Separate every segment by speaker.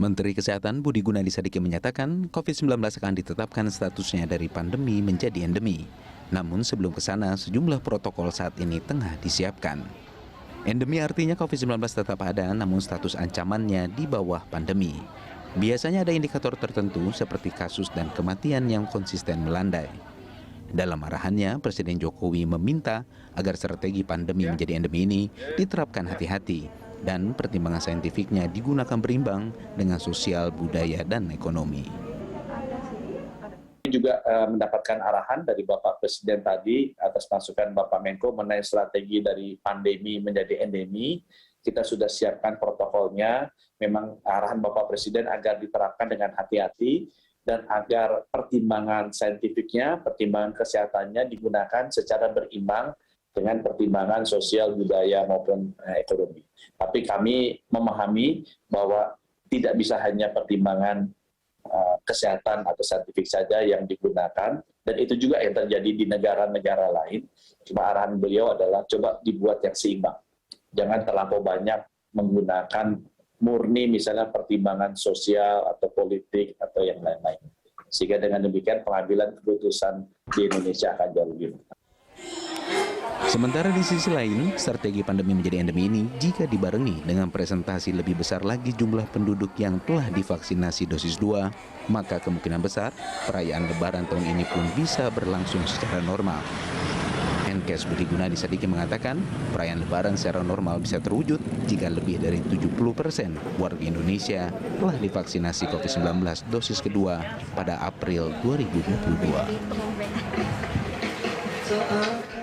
Speaker 1: Menteri Kesehatan Budi Gunadi Sadikin menyatakan COVID-19 akan ditetapkan statusnya dari pandemi menjadi endemi. Namun sebelum ke sana, sejumlah protokol saat ini tengah disiapkan. Endemi artinya COVID-19 tetap ada, namun status ancamannya di bawah pandemi. Biasanya ada indikator tertentu seperti kasus dan kematian yang konsisten melandai. Dalam arahannya, Presiden Jokowi meminta agar strategi pandemi menjadi endemi ini diterapkan hati-hati dan pertimbangan saintifiknya digunakan berimbang dengan sosial, budaya, dan ekonomi.
Speaker 2: Juga mendapatkan arahan dari Bapak Presiden tadi atas masukan Bapak Menko mengenai strategi dari pandemi menjadi endemi. Kita sudah siapkan protokolnya, memang arahan Bapak Presiden agar diterapkan dengan hati-hati dan agar pertimbangan saintifiknya, pertimbangan kesehatannya digunakan secara berimbang dengan pertimbangan sosial, budaya maupun ekonomi. Tapi kami memahami bahwa tidak bisa hanya pertimbangan kesehatan atau saintifik saja yang digunakan, dan itu juga yang terjadi di negara-negara lain. Cuma arahan beliau adalah coba dibuat yang seimbang. Jangan terlampau banyak menggunakan murni misalnya pertimbangan sosial atau politik atau yang lain-lain. Sehingga dengan demikian pengambilan keputusan di Indonesia akan jauh lebih mudah.
Speaker 1: Sementara di sisi lain, strategi pandemi menjadi endemi ini jika dibarengi dengan presentasi lebih besar lagi jumlah penduduk yang telah divaksinasi dosis 2, maka kemungkinan besar perayaan Lebaran tahun ini pun bisa berlangsung secara normal. Menkes Budi Gunadi Sadikin mengatakan perayaan Lebaran secara normal bisa terwujud jika lebih dari 70% warga Indonesia telah divaksinasi COVID-19 dosis kedua pada April 2022.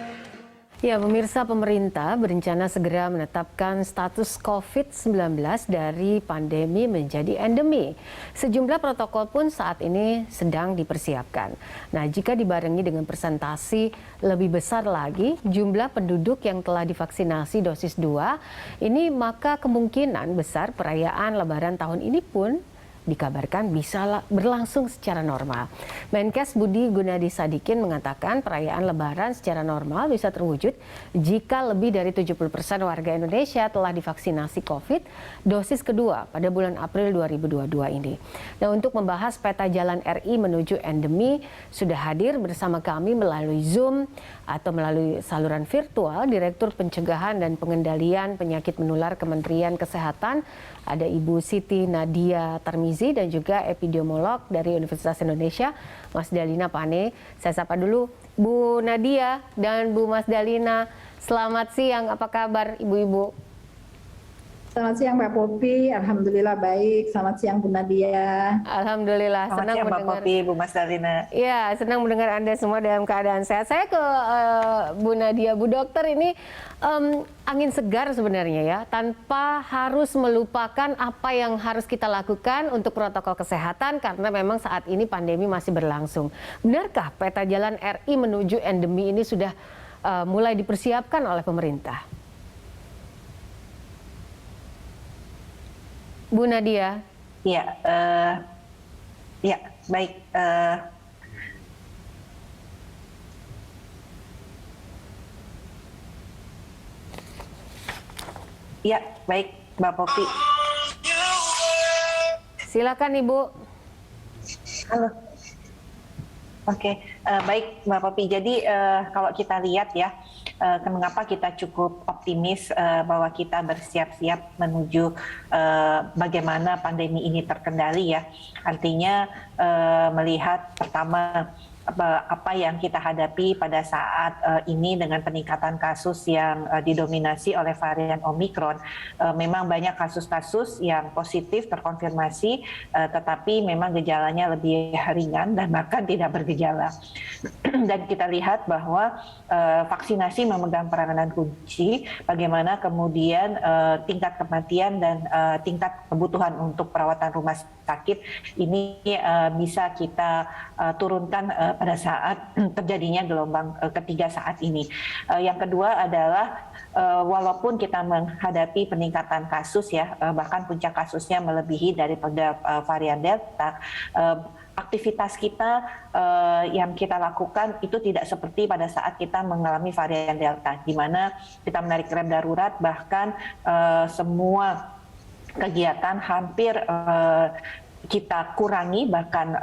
Speaker 3: Ya, pemirsa, pemerintah berencana segera menetapkan status COVID-19 dari pandemi menjadi endemi. Sejumlah protokol pun saat ini sedang dipersiapkan. Nah, jika dibarengi dengan presentasi lebih besar lagi jumlah penduduk yang telah divaksinasi dosis 2, ini maka kemungkinan besar perayaan Lebaran tahun ini pun dikabarkan bisa berlangsung secara normal. Menkes Budi Gunadi Sadikin mengatakan perayaan Lebaran secara normal bisa terwujud jika lebih dari 70% warga Indonesia telah divaksinasi COVID dosis kedua pada bulan April 2022 ini. Nah, untuk membahas peta jalan RI menuju endemi, sudah hadir bersama kami melalui Zoom atau melalui saluran virtual Direktur Pencegahan dan Pengendalian Penyakit Menular Kementerian Kesehatan, ada Ibu Siti Nadia Tarmizi, dan juga epidemiolog dari Universitas Indonesia, Mas Dalina Pane. Saya sapa dulu Bu Nadia dan Bu Mas Dalina. Selamat siang, apa kabar Ibu-ibu?
Speaker 4: Selamat siang Mbak Popi, Alhamdulillah baik. Selamat siang Bu Nadia.
Speaker 3: Alhamdulillah,
Speaker 5: senang mendengar Mbak Popi, Bu Mas Dalina.
Speaker 3: Ya, senang mendengar Anda semua dalam keadaan sehat. Saya ke Bu Nadia, Bu Dokter, ini angin segar sebenarnya ya, tanpa harus melupakan apa yang harus kita lakukan untuk protokol kesehatan karena memang saat ini pandemi masih berlangsung. Benarkah peta jalan RI menuju endemi ini sudah mulai dipersiapkan oleh pemerintah? Bu Nadia.
Speaker 5: Ya, ya baik. Ya, baik, Mbak Popi.
Speaker 3: Silakan Ibu.
Speaker 5: Halo. Oke, baik Mbak Popi. Jadi kalau kita lihat ya, mengapa kita cukup optimis bahwa kita bersiap-siap menuju bagaimana pandemi ini terkendali ya. Artinya melihat pertama apa yang kita hadapi pada saat ini dengan peningkatan kasus yang didominasi oleh varian Omikron. Memang banyak kasus-kasus yang positif terkonfirmasi, tetapi memang gejalanya lebih ringan dan bahkan tidak bergejala. Dan kita lihat bahwa vaksinasi memegang peranan kunci bagaimana kemudian tingkat kematian dan tingkat kebutuhan untuk perawatan rumah sakit ini bisa kita turunkan pada saat terjadinya gelombang ketiga saat ini. Yang kedua adalah walaupun kita menghadapi peningkatan kasus ya, bahkan puncak kasusnya melebihi daripada varian Delta, aktivitas kita yang kita lakukan itu tidak seperti pada saat kita mengalami varian Delta, di mana kita menarik rem darurat, bahkan semua kegiatan hampir kita kurangi, bahkan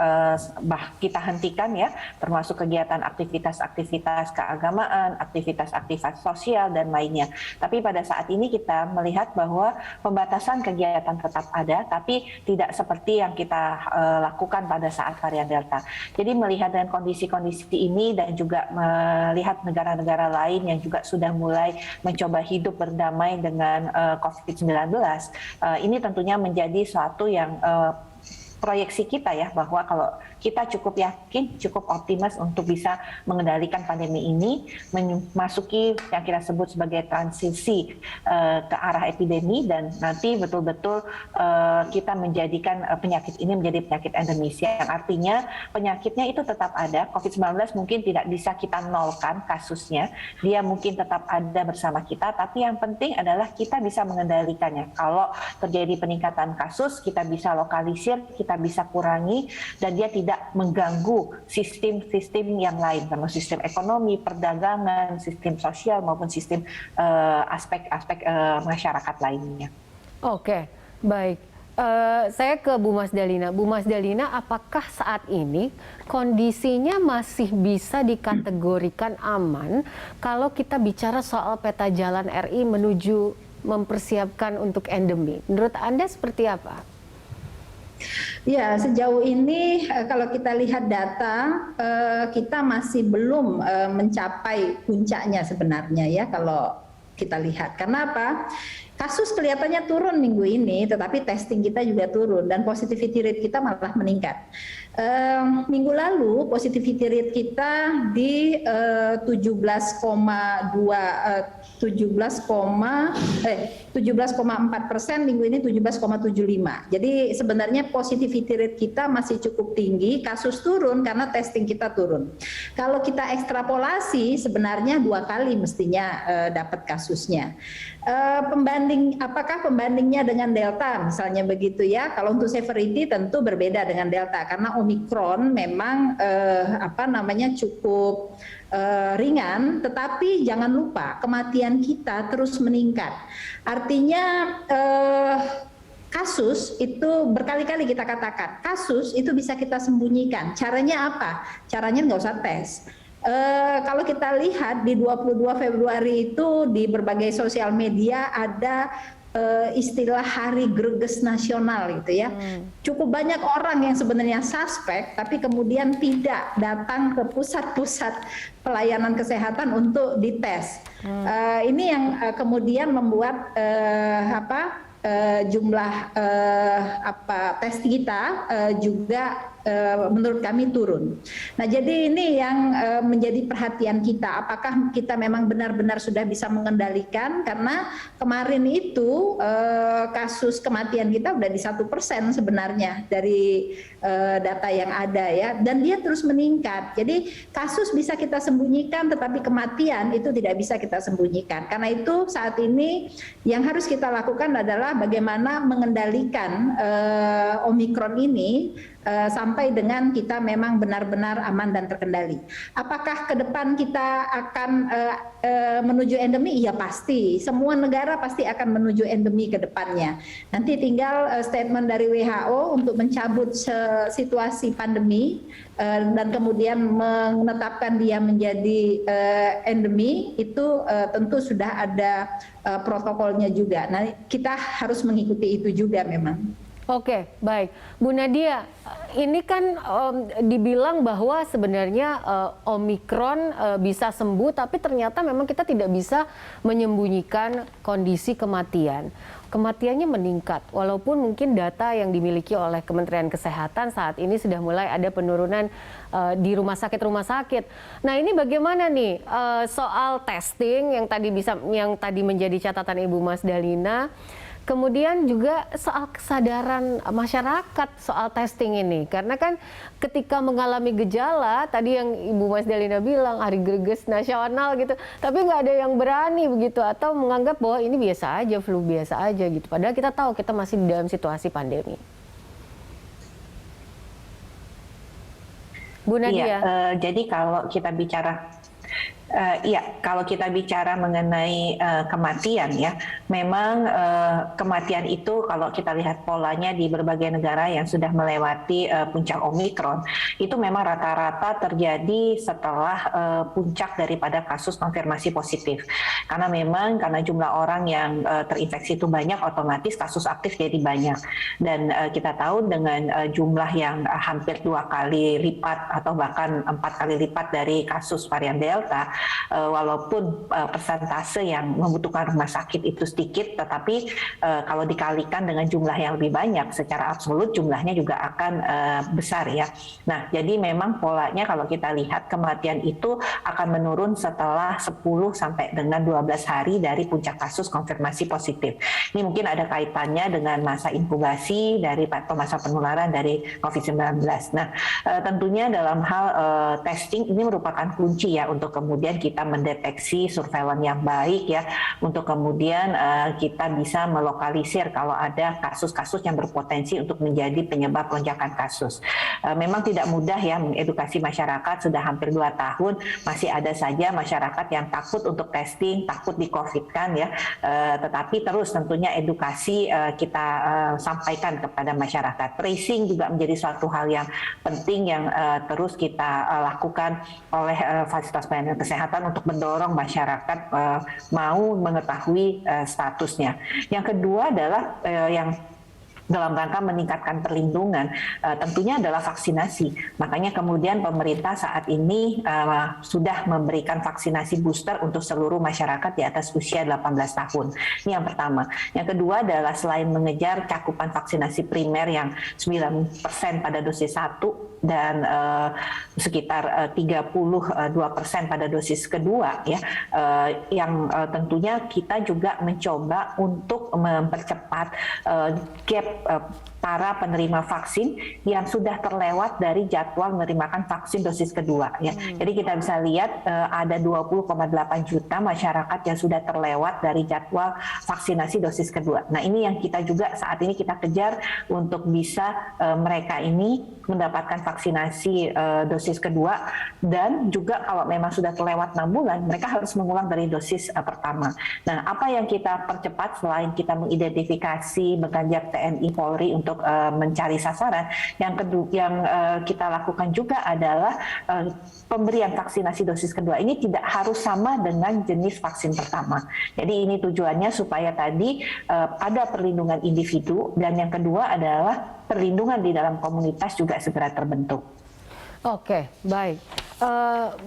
Speaker 5: kita hentikan ya, termasuk kegiatan aktivitas-aktivitas keagamaan, aktivitas-aktivitas sosial dan lainnya. Tapi pada saat ini kita melihat bahwa pembatasan kegiatan tetap ada, tapi tidak seperti yang kita lakukan pada saat varian Delta. Jadi melihat dengan kondisi-kondisi ini dan juga melihat negara-negara lain yang juga sudah mulai mencoba hidup berdamai dengan COVID-19, ini tentunya menjadi suatu yang proyeksi kita ya, bahwa kalau kita cukup yakin, cukup optimis untuk bisa mengendalikan pandemi ini, memasuki yang kita sebut sebagai transisi ke arah epidemi, dan nanti betul-betul kita menjadikan penyakit ini menjadi penyakit endemis, yang artinya penyakitnya itu tetap ada. COVID-19 mungkin tidak bisa kita nolkan kasusnya, dia mungkin tetap ada bersama kita, tapi yang penting adalah kita bisa mengendalikannya. Kalau terjadi peningkatan kasus, kita bisa lokalisir, kita bisa kurangi, dan dia tidak mengganggu sistem-sistem yang lain, termasuk sistem ekonomi, perdagangan, sistem sosial, maupun sistem aspek-aspek masyarakat lainnya.
Speaker 3: Oke, baik. Saya ke Bu Mas Dalina. Bu Mas Dalina, apakah saat ini kondisinya masih bisa dikategorikan aman kalau kita bicara soal peta jalan RI menuju mempersiapkan untuk endemi? Menurut Anda seperti apa?
Speaker 4: Ya, sejauh ini kalau kita lihat data, kita masih belum mencapai puncaknya sebenarnya ya kalau kita lihat. Karena apa? Kasus kelihatannya turun minggu ini, tetapi testing kita juga turun dan positivity rate kita malah meningkat. Minggu lalu positivity rate kita di 17,4%, minggu ini 17,75. Jadi sebenarnya positivity rate kita masih cukup tinggi, kasus turun karena testing kita turun. Kalau kita ekstrapolasi sebenarnya 2 kali mestinya dapat kasusnya. Apakah pembandingnya dengan Delta misalnya begitu ya? Kalau untuk severity tentu berbeda dengan Delta karena Omicron memang cukup ringan, tetapi jangan lupa kematian kita terus meningkat. Artinya kasus itu berkali-kali kita katakan, kasus itu bisa kita sembunyikan. Caranya apa? Caranya nggak usah tes. Kalau kita lihat di 22 Februari itu di berbagai sosial media ada istilah Hari Greges Nasional gitu ya. Cukup banyak orang yang sebenarnya suspek tapi kemudian tidak datang ke pusat-pusat pelayanan kesehatan untuk dites. Ini yang kemudian membuat jumlah tes kita juga menurut kami turun. Nah, jadi ini yang menjadi perhatian kita. Apakah kita memang benar-benar sudah bisa mengendalikan? Karena kemarin itu kasus kematian kita udah di 1% sebenarnya dari data yang ada ya, dan dia terus meningkat. Jadi kasus bisa kita sembunyikan, tetapi kematian itu tidak bisa kita sembunyikan. Karena itu saat ini yang harus kita lakukan adalah bagaimana mengendalikan Omicron ini sampai dengan kita memang benar-benar aman dan terkendali. Apakah ke depan kita akan menuju endemi? Ya pasti. Semua negara pasti akan menuju endemi ke depannya. Nanti tinggal statement dari WHO untuk mencabut situasi pandemi dan kemudian menetapkan dia menjadi endemi, itu tentu sudah ada protokolnya juga. Nah, kita harus mengikuti itu juga memang.
Speaker 3: Oke, baik. Bu Nadia, ini kan dibilang bahwa sebenarnya Omikron bisa sembuh, tapi ternyata memang kita tidak bisa menyembunyikan kondisi kematian. Kematiannya meningkat, walaupun mungkin data yang dimiliki oleh Kementerian Kesehatan saat ini sudah mulai ada penurunan di rumah sakit. Nah, ini bagaimana nih soal testing yang tadi menjadi catatan Ibu Mas Dalina? Kemudian juga soal kesadaran masyarakat soal testing ini. Karena kan ketika mengalami gejala, tadi yang Ibu Mas Dalina bilang, Hari Greges Nasional gitu, tapi nggak ada yang berani begitu, atau menganggap bahwa ini biasa aja, flu biasa aja gitu. Padahal kita tahu kita masih di dalam situasi pandemi. Bu Nadia.
Speaker 5: Iya, jadi kalau kita bicara Iya, kalau kita bicara mengenai kematian ya, memang kematian itu kalau kita lihat polanya di berbagai negara yang sudah melewati puncak Omikron, itu memang rata-rata terjadi setelah puncak daripada kasus konfirmasi positif. Karena memang karena jumlah orang yang terinfeksi itu banyak, otomatis kasus aktif jadi banyak. Dan kita tahu dengan jumlah yang hampir 2 kali lipat atau bahkan 4 kali lipat dari kasus varian Delta, walaupun persentase yang membutuhkan rumah sakit itu sedikit, tetapi kalau dikalikan dengan jumlah yang lebih banyak, secara absolut jumlahnya juga akan besar ya. Nah, jadi memang polanya kalau kita lihat kematian itu akan menurun setelah 10 sampai dengan 12 hari dari puncak kasus konfirmasi positif. Ini mungkin ada kaitannya dengan masa inkubasi dari masa penularan dari COVID-19. Nah, tentunya dalam hal testing ini merupakan kunci ya untuk kemudian kita mendeteksi surveillance yang baik ya, untuk kemudian kita bisa melokalisir kalau ada kasus-kasus yang berpotensi untuk menjadi penyebab lonjakan kasus. Memang tidak mudah ya mengedukasi masyarakat, sudah hampir 2 tahun masih ada saja masyarakat yang takut untuk testing, takut di COVID kan ya, tetapi terus tentunya edukasi kita sampaikan kepada masyarakat. Tracing juga menjadi suatu hal yang penting yang terus kita lakukan oleh fasilitas pelayanan kesehatan untuk mendorong masyarakat mau mengetahui statusnya. Yang kedua adalah yang dalam rangka meningkatkan perlindungan, tentunya adalah vaksinasi. Makanya kemudian pemerintah saat ini sudah memberikan vaksinasi booster untuk seluruh masyarakat di atas usia 18 tahun. Ini yang pertama. Yang kedua adalah selain mengejar cakupan vaksinasi primer yang 9% pada dosis 1 dan sekitar 32% pada dosis kedua ya, yang tentunya kita juga mencoba untuk mempercepat gap para penerima vaksin yang sudah terlewat dari jadwal menerimakan vaksin dosis kedua ya. Jadi kita bisa lihat ada 20,8 juta masyarakat yang sudah terlewat dari jadwal vaksinasi dosis kedua. Nah, ini yang kita juga saat ini kita kejar untuk bisa mereka ini mendapatkan vaksinasi dosis kedua, dan juga kalau memang sudah terlewat 6 bulan mereka harus mengulang dari dosis pertama. Nah, apa yang kita percepat selain kita mengidentifikasi, mengajak TNI Polri untuk mencari sasaran, yang kita lakukan juga adalah pemberian vaksinasi dosis kedua ini tidak harus sama dengan jenis vaksin pertama. Jadi ini tujuannya supaya tadi ada perlindungan individu, dan yang kedua adalah perlindungan di dalam komunitas juga segera terbentuk.
Speaker 3: Oke, baik.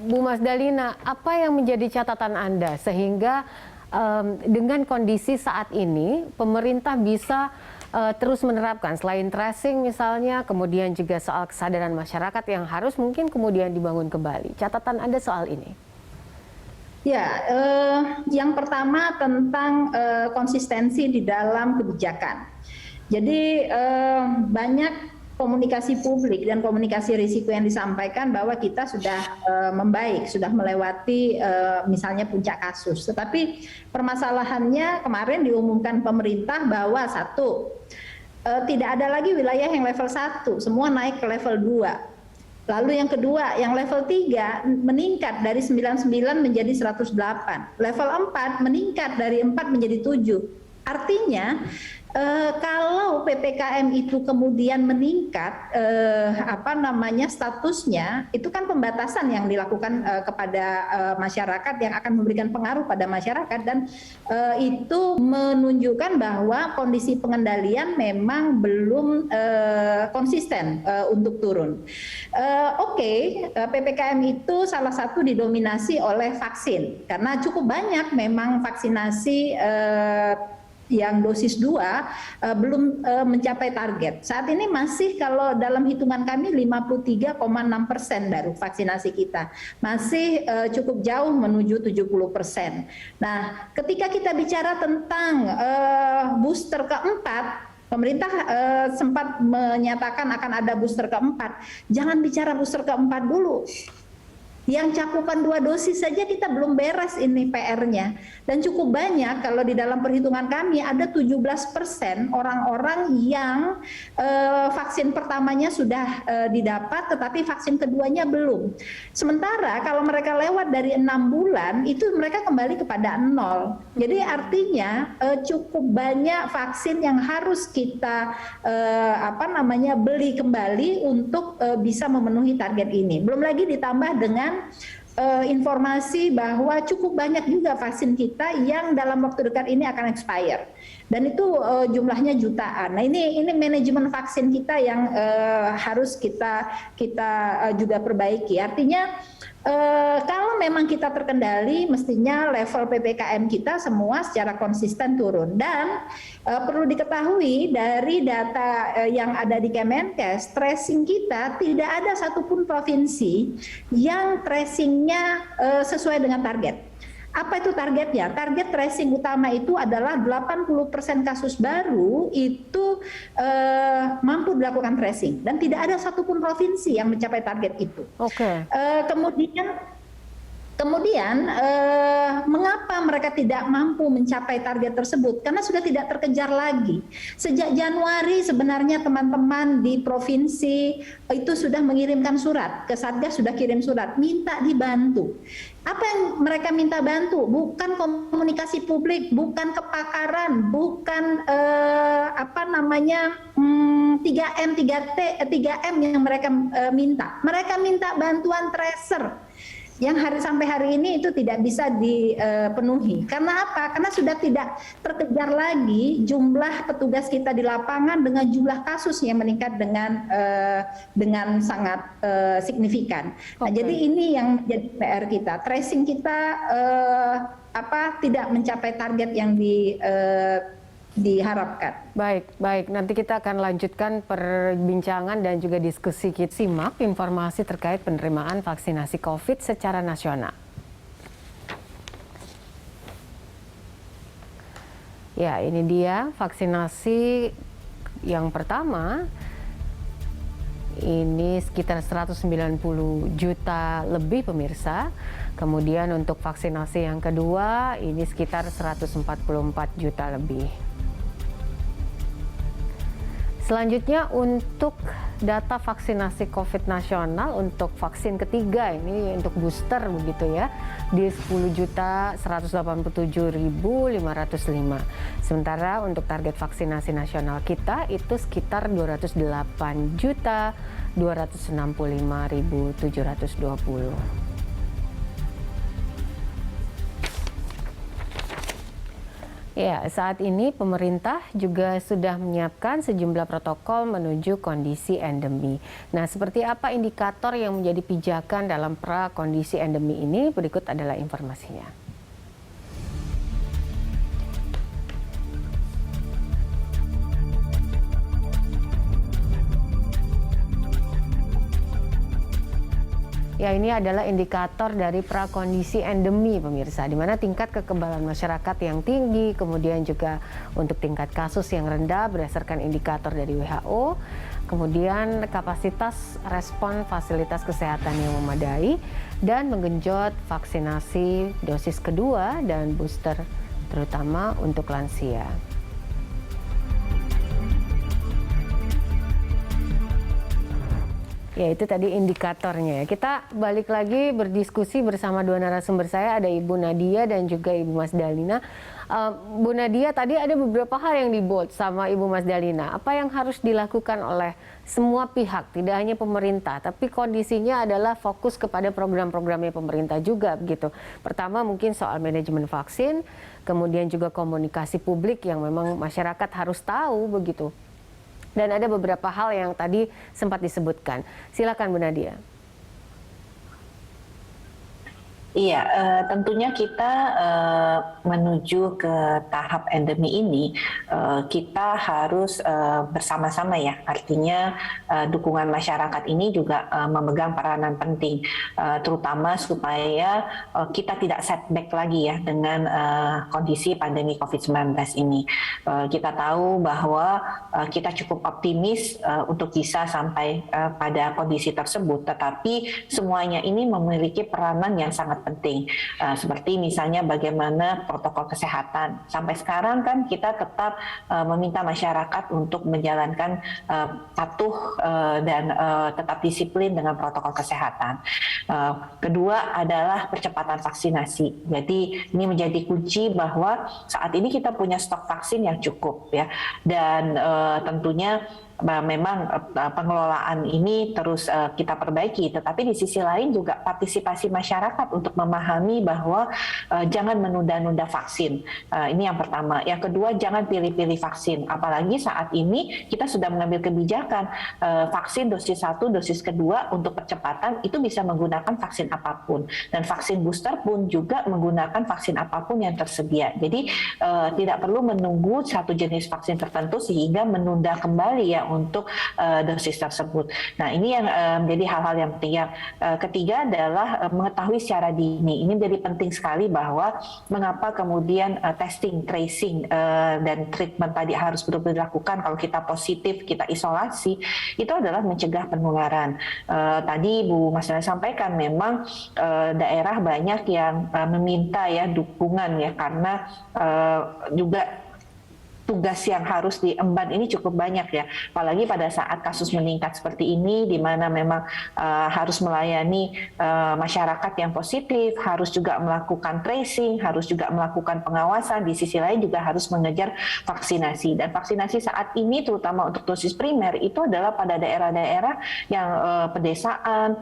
Speaker 3: Bu Mas Dalina, apa yang menjadi catatan Anda sehingga dengan kondisi saat ini pemerintah bisa terus menerapkan selain tracing misalnya, kemudian juga soal kesadaran masyarakat yang harus mungkin kemudian dibangun kembali. Catatan Anda soal ini?
Speaker 4: Ya, yang pertama tentang konsistensi di dalam kebijakan. Jadi banyak komunikasi publik dan komunikasi risiko yang disampaikan bahwa kita sudah membaik, sudah melewati misalnya puncak kasus. Tetapi permasalahannya kemarin diumumkan pemerintah bahwa tidak ada lagi wilayah yang level 1, semua naik ke level 2. Lalu yang kedua, yang level 3 meningkat dari 99 menjadi 108. Level 4 meningkat dari 4 menjadi 7. Artinya kalau PPKM itu kemudian meningkat statusnya, itu kan pembatasan yang dilakukan kepada masyarakat yang akan memberikan pengaruh pada masyarakat, dan itu menunjukkan bahwa kondisi pengendalian memang belum konsisten untuk turun. PPKM itu salah satu didominasi oleh vaksin karena cukup banyak memang vaksinasi yang dosis 2 belum mencapai target. Saat ini masih kalau dalam hitungan kami 53,6% baru vaksinasi kita. Masih cukup jauh menuju 70%. Nah, ketika kita bicara tentang booster keempat, pemerintah sempat menyatakan akan ada booster keempat. Jangan bicara booster keempat dulu. Yang cakupan 2 dosis saja kita belum beres ini PR-nya. Dan cukup banyak kalau di dalam perhitungan kami ada 17% orang-orang yang vaksin pertamanya sudah didapat tetapi vaksin keduanya belum. Sementara kalau mereka lewat dari 6 bulan itu mereka kembali kepada 0. Jadi artinya cukup banyak vaksin yang harus kita beli kembali untuk bisa memenuhi target ini. Belum lagi ditambah dengan informasi bahwa cukup banyak juga vaksin kita yang dalam waktu dekat ini akan expire, dan itu jumlahnya jutaan. Nah ini manajemen vaksin kita yang harus kita juga perbaiki. Artinya kalau memang kita terkendali, mestinya level PPKM kita semua secara konsisten turun. Dan perlu diketahui dari data yang ada di Kemenkes, tracing kita tidak ada satupun provinsi yang tracingnya sesuai dengan target. Apa itu targetnya? Target tracing utama itu adalah 80% kasus baru itu mampu dilakukan tracing, dan tidak ada satupun provinsi yang mencapai target itu.
Speaker 3: Oke.
Speaker 4: Kemudian mengapa mereka tidak mampu mencapai target tersebut? Karena sudah tidak terkejar lagi. Sejak Januari sebenarnya teman-teman di provinsi itu sudah mengirimkan surat, ke Satgas sudah kirim surat, minta dibantu. Apa yang mereka minta bantu? Bukan komunikasi publik, bukan kepakaran, bukan 3M, 3M yang mereka minta. Mereka minta bantuan tracer yang sampai hari ini itu tidak bisa dipenuhi. Karena apa? Karena sudah tidak terkejar lagi jumlah petugas kita di lapangan dengan jumlah kasus yang meningkat dengan sangat signifikan. Nah, jadi ini yang menjadi PR kita. Tracing kita tidak mencapai target yang diharapkan.
Speaker 3: Baik. Nanti kita akan lanjutkan perbincangan dan juga diskusi. Kita simak informasi terkait penerimaan vaksinasi COVID secara nasional. Ya, ini dia vaksinasi yang pertama. Ini sekitar 190 juta lebih pemirsa. Kemudian untuk vaksinasi yang kedua ini sekitar 144 juta lebih. Selanjutnya untuk data vaksinasi COVID nasional untuk vaksin ketiga, ini untuk booster begitu ya, di 10.187.505. Sementara untuk target vaksinasi nasional kita itu sekitar 208.265.720. Ya, saat ini pemerintah juga sudah menyiapkan sejumlah protokol menuju kondisi endemi. Nah, seperti apa indikator yang menjadi pijakan dalam pra-kondisi endemi ini? Berikut adalah informasinya. Ya, ini adalah indikator dari prakondisi endemi pemirsa, di mana tingkat kekebalan masyarakat yang tinggi, kemudian juga untuk tingkat kasus yang rendah berdasarkan indikator dari WHO, kemudian kapasitas respon fasilitas kesehatan yang memadai, dan menggenjot vaksinasi dosis kedua dan booster terutama untuk lansia. Ya, itu tadi indikatornya. Kita balik lagi berdiskusi bersama dua narasumber saya, ada Ibu Nadia dan juga Ibu Mas Dalina. Bu Nadia, tadi ada beberapa hal yang di-bold sama Ibu Mas Dalina. Apa yang harus dilakukan oleh semua pihak, tidak hanya pemerintah, tapi kondisinya adalah fokus kepada program-programnya pemerintah juga begitu. Pertama mungkin soal manajemen vaksin, kemudian juga komunikasi publik yang memang masyarakat harus tahu begitu. Dan ada beberapa hal yang tadi sempat disebutkan. Silakan Bu Nadia.
Speaker 5: Iya, tentunya kita menuju ke tahap endemi ini, kita harus bersama-sama ya. Artinya dukungan masyarakat ini juga memegang peranan penting, terutama supaya kita tidak setback lagi ya dengan kondisi pandemi COVID-19 ini. Kita tahu bahwa kita cukup optimis untuk bisa sampai pada kondisi tersebut, tetapi semuanya ini memiliki peranan yang sangat penting, seperti misalnya bagaimana protokol kesehatan. Sampai sekarang kan kita tetap meminta masyarakat untuk menjalankan patuh dan tetap disiplin dengan protokol kesehatan. Kedua adalah percepatan vaksinasi. Jadi ini menjadi kunci bahwa saat ini kita punya stok vaksin yang cukup ya, dan tentunya memang pengelolaan ini terus kita perbaiki, tetapi di sisi lain juga partisipasi masyarakat untuk memahami bahwa jangan menunda-nunda vaksin. Ini yang pertama. Yang kedua, jangan pilih-pilih vaksin. Apalagi saat ini kita sudah mengambil kebijakan vaksin dosis 1, dosis kedua untuk percepatan itu bisa menggunakan vaksin apapun. Dan vaksin booster pun juga menggunakan vaksin apapun yang tersedia. Jadi tidak perlu menunggu satu jenis vaksin tertentu sehingga menunda kembali ya untuk dosis tersebut. Nah, ini yang menjadi hal-hal yang penting. Yang ketiga adalah mengetahui secara dini. Ini menjadi penting sekali bahwa mengapa kemudian testing, tracing, dan treatment tadi harus betul-betul dilakukan. Kalau kita positif, kita isolasi, itu adalah mencegah penularan. Tadi Bu Mas Dana sampaikan memang daerah banyak yang meminta ya dukungan ya, karena juga tugas yang harus diemban ini cukup banyak ya, apalagi pada saat kasus meningkat seperti ini, di mana memang harus melayani masyarakat yang positif, harus juga melakukan tracing, harus juga melakukan pengawasan, di sisi lain juga harus mengejar vaksinasi. Dan vaksinasi saat ini terutama untuk dosis primer itu adalah pada daerah-daerah yang pedesaan,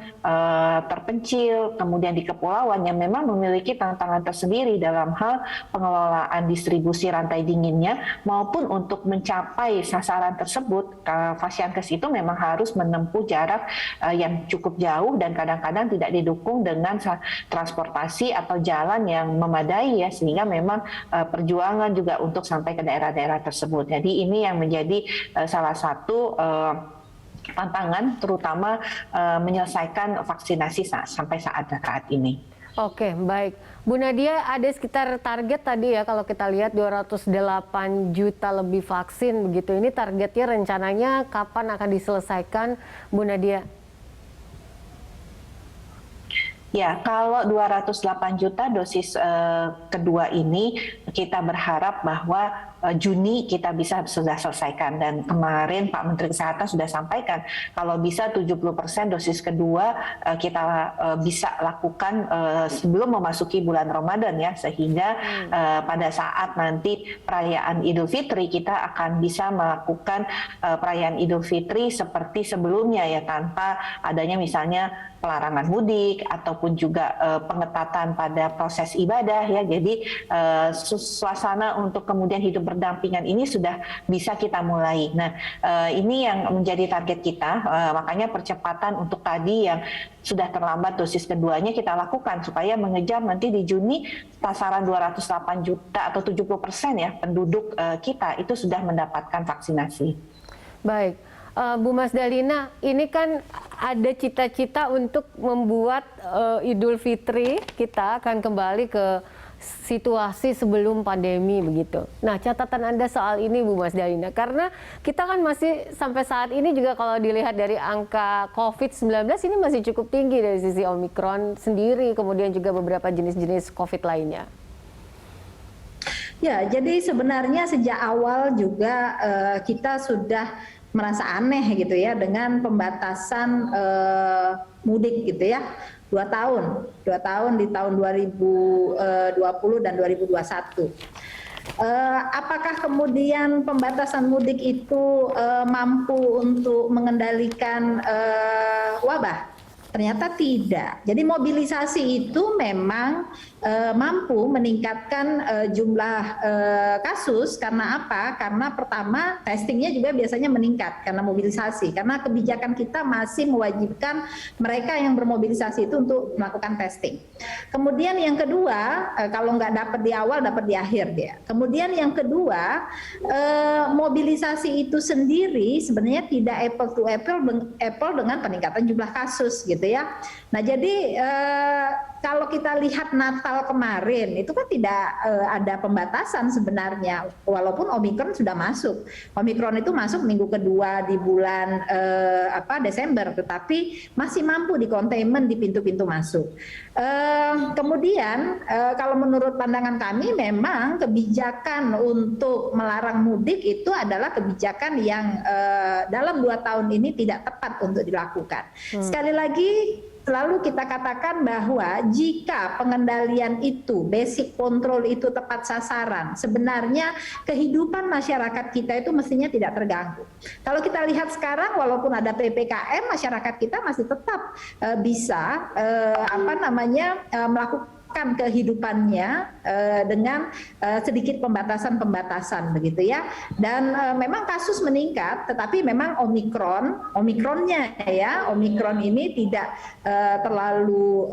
Speaker 5: terpencil, kemudian di kepulauan yang memang memiliki tantangan tersendiri dalam hal pengelolaan distribusi rantai dinginnya, maupun untuk mencapai sasaran tersebut, Fasiankes itu memang harus menempuh jarak yang cukup jauh dan kadang-kadang tidak didukung dengan transportasi atau jalan yang memadai ya, sehingga memang perjuangan juga untuk sampai ke daerah-daerah tersebut. Jadi ini yang menjadi salah satu tantangan, terutama menyelesaikan vaksinasi sampai saat ini.
Speaker 3: Oke, baik. Bu Nadia, ada sekitar target tadi ya, kalau kita lihat 208 juta lebih vaksin begitu. Ini targetnya rencananya kapan akan diselesaikan, Bu Nadia?
Speaker 5: Ya, kalau 208 juta dosis kedua ini kita berharap bahwa Juni kita bisa sudah selesaikan, dan kemarin Pak Menteri Kesehatan sudah sampaikan kalau bisa 70% dosis kedua kita bisa lakukan sebelum memasuki bulan Ramadan ya, sehingga pada saat nanti perayaan Idul Fitri kita akan bisa melakukan perayaan Idul Fitri seperti sebelumnya ya, tanpa adanya misalnya pelarangan mudik ataupun juga pengetatan pada proses ibadah ya. Jadi suasana untuk kemudian hidup berdampingan ini sudah bisa kita mulai. Nah, ini yang menjadi target kita, makanya percepatan untuk tadi yang sudah terlambat dosis keduanya kita lakukan supaya mengejar nanti di Juni sasaran 208 juta atau 70% ya penduduk kita itu sudah mendapatkan vaksinasi.
Speaker 3: Baik. Bu Mas Dalina, ini kan ada cita-cita untuk membuat Idul Fitri kita akan kembali ke situasi sebelum pandemi begitu. Nah, catatan Anda soal ini Bu Mas Dalina, karena kita kan masih sampai saat ini juga kalau dilihat dari angka COVID-19 ini masih cukup tinggi dari sisi Omikron sendiri, kemudian juga beberapa jenis-jenis COVID lainnya.
Speaker 4: Ya, jadi sebenarnya sejak awal juga kita sudah merasa aneh gitu ya dengan pembatasan mudik gitu ya, 2 tahun di tahun 2020 dan 2021. Apakah kemudian pembatasan mudik itu mampu untuk mengendalikan wabah? Ternyata tidak. Jadi mobilisasi itu memang mampu meningkatkan jumlah kasus. Karena apa? Karena pertama testingnya juga biasanya meningkat karena mobilisasi. Karena kebijakan kita masih mewajibkan mereka yang bermobilisasi itu untuk melakukan testing. Kemudian yang kedua, kalau nggak dapat di awal, dapat di akhir dia. Kemudian yang kedua, mobilisasi itu sendiri sebenarnya tidak apple to apple dengan peningkatan jumlah kasus gitu ya. Nah jadi kalau kita lihat Natal kemarin itu kan tidak ada pembatasan sebenarnya, walaupun Omikron sudah masuk. Omikron itu masuk minggu kedua di bulan Desember, tetapi masih mampu di containment di pintu-pintu masuk. Kemudian kalau menurut pandangan kami memang kebijakan untuk melarang mudik itu adalah kebijakan yang dalam 2 tahun ini tidak tepat untuk dilakukan. Sekali lagi selalu kita katakan bahwa jika pengendalian itu, basic control itu tepat sasaran, sebenarnya kehidupan masyarakat kita itu mestinya tidak terganggu. Kalau kita lihat sekarang, walaupun ada PPKM, masyarakat kita masih tetap bisa melakukan kehidupannya dengan sedikit pembatasan-pembatasan begitu ya. Dan memang kasus meningkat, tetapi memang Omikronnya ini tidak terlalu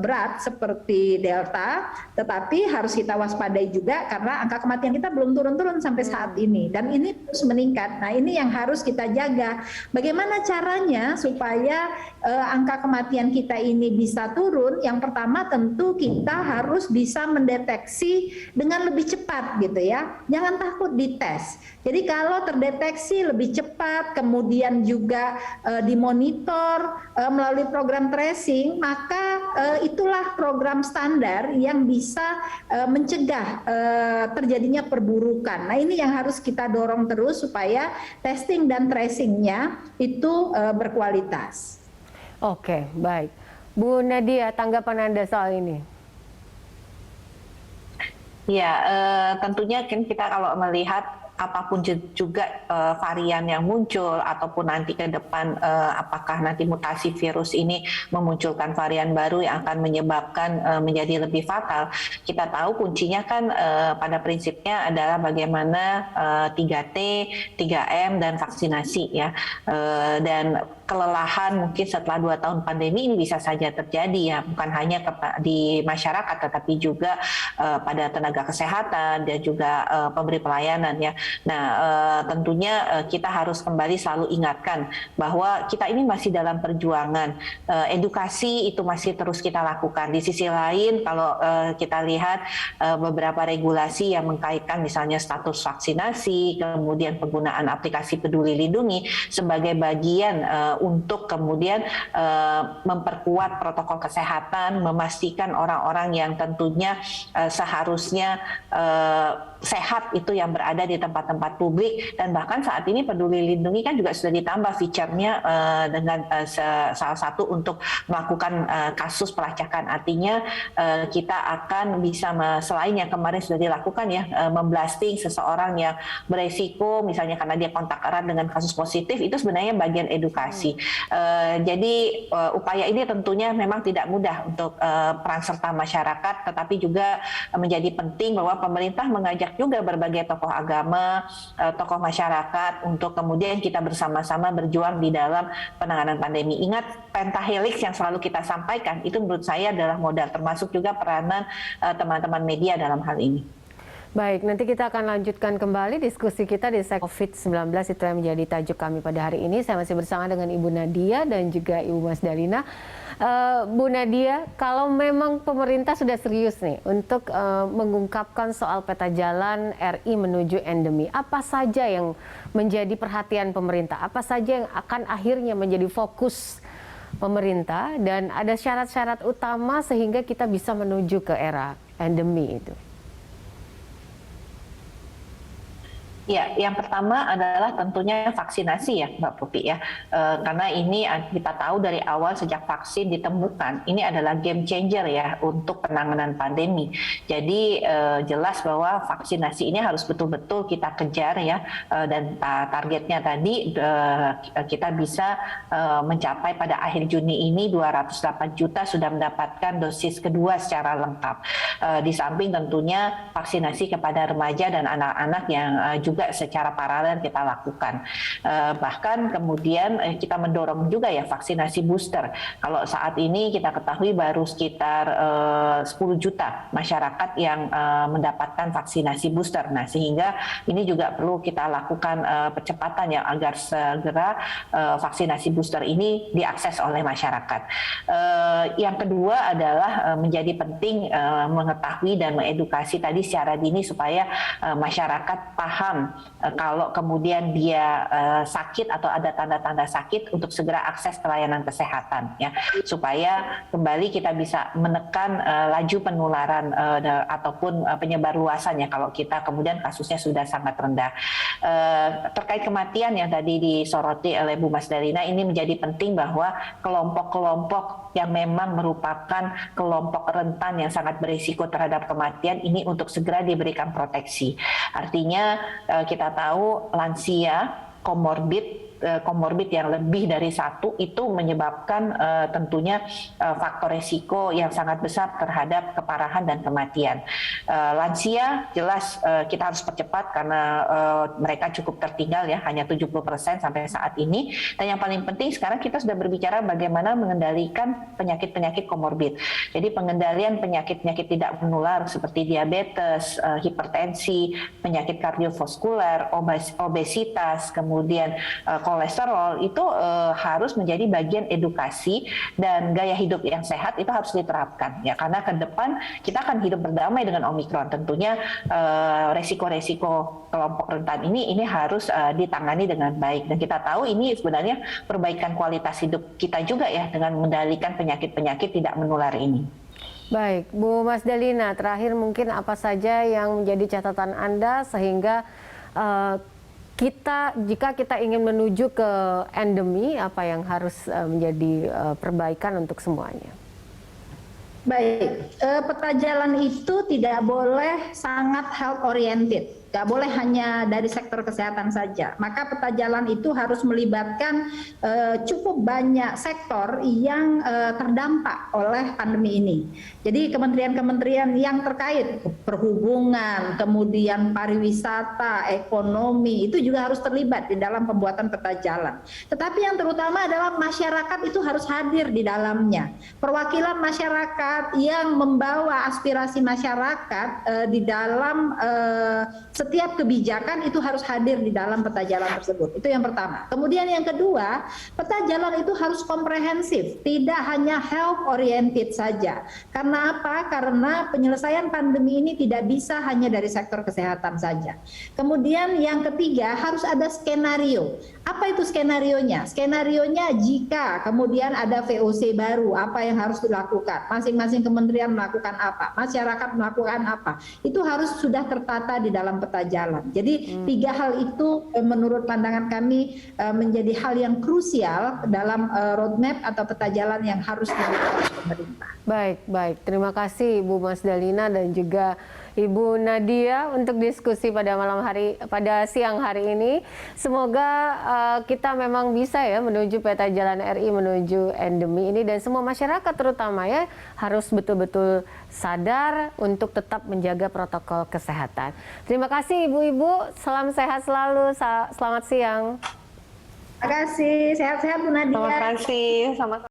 Speaker 4: berat seperti Delta, tetapi harus kita waspadai juga karena angka kematian kita belum turun-turun sampai saat ini dan ini terus meningkat. Nah, ini yang harus kita jaga. Bagaimana caranya supaya angka kematian kita ini bisa turun? Yang pertama tentu kita harus bisa mendeteksi dengan lebih cepat gitu ya. Jangan takut dites. Jadi kalau terdeteksi lebih cepat, kemudian juga dimonitor melalui program tracing, maka itulah program standar yang bisa mencegah terjadinya perburukan. Nah ini yang harus kita dorong terus supaya testing dan tracingnya itu berkualitas.
Speaker 3: Oke, baik. Bu Nadia, tanggapan Anda soal ini?
Speaker 5: Ya, tentunya kan kita kalau melihat apapun juga varian yang muncul ataupun nanti ke depan apakah nanti mutasi virus ini memunculkan varian baru yang akan menyebabkan menjadi lebih fatal. Kita tahu kuncinya kan pada prinsipnya adalah bagaimana 3T, 3M dan vaksinasi ya. Dan kelelahan mungkin setelah 2 tahun pandemi ini bisa saja terjadi ya, bukan hanya di masyarakat tetapi juga pada tenaga kesehatan dan juga pemberi pelayanan ya. Nah, tentunya kita harus kembali selalu ingatkan bahwa kita ini masih dalam perjuangan. Edukasi itu masih terus kita lakukan. Di sisi lain, kalau kita lihat beberapa regulasi yang mengkaitkan misalnya status vaksinasi, kemudian penggunaan aplikasi Peduli Lindungi sebagai bagian untuk kemudian memperkuat protokol kesehatan, memastikan orang-orang yang tentunya seharusnya sehat itu yang berada di tempat-tempat publik, dan bahkan saat ini Peduli Lindungi kan juga sudah ditambah fiturnya dengan salah satu untuk melakukan kasus pelacakan. Artinya kita akan bisa selain yang kemarin sudah dilakukan ya, memblasting seseorang yang beresiko misalnya karena dia kontak erat dengan kasus positif, itu sebenarnya bagian edukasi. Jadi upaya ini tentunya memang tidak mudah untuk peran serta masyarakat, tetapi juga menjadi penting bahwa pemerintah mengajak juga berbagai tokoh agama, tokoh masyarakat untuk kemudian kita bersama-sama berjuang di dalam penanganan pandemi. Ingat pentahelix yang selalu kita sampaikan, itu menurut saya adalah modal, termasuk juga peranan teman-teman media dalam hal ini.
Speaker 3: Baik, nanti kita akan lanjutkan kembali diskusi kita di segmen COVID-19, itu yang menjadi tajuk kami pada hari ini. Saya masih bersama dengan Ibu Nadia dan juga Ibu Mas Dalina. Bu Nadia, kalau memang pemerintah sudah serius nih untuk mengungkapkan soal peta jalan RI menuju endemi, apa saja yang menjadi perhatian pemerintah? Apa saja yang akan akhirnya menjadi fokus pemerintah? Dan ada syarat-syarat utama sehingga kita bisa menuju ke era endemi itu?
Speaker 5: Ya, yang pertama adalah tentunya vaksinasi ya, Mbak Pupi ya. Karena ini kita tahu dari awal sejak vaksin ditemukan, ini adalah game changer ya untuk penanganan pandemi. Jadi jelas bahwa vaksinasi ini harus betul-betul kita kejar ya, dan targetnya tadi kita bisa mencapai pada akhir Juni ini 208 juta sudah mendapatkan dosis kedua secara lengkap. Di samping tentunya vaksinasi kepada remaja dan anak-anak yang juga secara paralel kita lakukan. Bahkan kemudian kita mendorong juga ya vaksinasi booster. Kalau saat ini kita ketahui baru sekitar 10 juta masyarakat yang mendapatkan vaksinasi booster. Nah, sehingga ini juga perlu kita lakukan percepatan ya agar segera vaksinasi booster ini diakses oleh masyarakat. Yang kedua adalah menjadi penting mengetahui dan mengedukasi tadi secara dini supaya masyarakat paham kalau kemudian dia sakit atau ada tanda-tanda sakit untuk segera akses pelayanan kesehatan ya, supaya kembali kita bisa menekan laju penularan ataupun penyebar luasannya kalau kita kemudian kasusnya sudah sangat rendah. Terkait kematian yang tadi disoroti oleh Bu Mas Dalina, ini menjadi penting bahwa kelompok-kelompok yang memang merupakan kelompok rentan yang sangat berisiko terhadap kematian ini untuk segera diberikan proteksi. Artinya kita tahu lansia, komorbid yang lebih dari satu itu menyebabkan tentunya faktor resiko yang sangat besar terhadap keparahan dan kematian. Lansia jelas kita harus percepat karena mereka cukup tertinggal ya, hanya 70% sampai saat ini. Dan yang paling penting sekarang kita sudah berbicara bagaimana mengendalikan penyakit-penyakit komorbid. Jadi pengendalian penyakit-penyakit tidak menular seperti diabetes, hipertensi, penyakit kardiovaskular, obesitas, kemudian kolesterol itu harus menjadi bagian edukasi, dan gaya hidup yang sehat itu harus diterapkan ya, karena ke depan kita akan hidup berdamai dengan Omikron. Tentunya resiko-resiko kelompok rentan ini harus ditangani dengan baik, dan kita tahu ini sebenarnya perbaikan kualitas hidup kita juga ya dengan mengendalikan penyakit-penyakit tidak menular ini.
Speaker 3: Baik, Bu Mas Dalina, terakhir mungkin apa saja yang menjadi catatan Anda sehingga jika kita ingin menuju ke endemi, apa yang harus menjadi perbaikan untuk semuanya?
Speaker 4: Baik, peta jalan itu tidak boleh sangat health oriented, nggak boleh hanya dari sektor kesehatan saja. Maka peta jalan itu harus melibatkan cukup banyak sektor yang terdampak oleh pandemi ini. Jadi kementerian-kementerian yang terkait, perhubungan, kemudian pariwisata, ekonomi, itu juga harus terlibat di dalam pembuatan peta jalan. Tetapi yang terutama adalah masyarakat itu harus hadir di dalamnya. Perwakilan masyarakat yang membawa aspirasi masyarakat di dalam setiap kebijakan itu harus hadir di dalam peta jalan tersebut. Itu yang pertama. Kemudian yang kedua, peta jalan itu harus komprehensif, tidak hanya health oriented saja. Karena apa? Karena penyelesaian pandemi ini tidak bisa hanya dari sektor kesehatan saja. Kemudian yang ketiga, harus ada skenario. Apa itu skenarionya? Skenarionya jika kemudian ada VOC baru, apa yang harus dilakukan? Masing-masing kementerian melakukan apa? Masyarakat melakukan apa? Itu harus sudah tertata di dalam peta jalan. Jadi tiga hal itu menurut pandangan kami menjadi hal yang krusial dalam roadmap atau peta jalan yang harus dimiliki oleh pemerintah.
Speaker 3: Baik. Terima kasih Bu Mas Dalina dan juga Ibu Nadia untuk diskusi pada siang hari ini. Semoga kita memang bisa ya menuju peta jalan RI menuju endemi ini, dan semua masyarakat terutama ya harus betul-betul sadar untuk tetap menjaga protokol kesehatan. Terima kasih Ibu-ibu, salam sehat selalu, selamat siang.
Speaker 4: Terima kasih, sehat-sehat Bu Nadia.
Speaker 5: Terima kasih, sama-sama.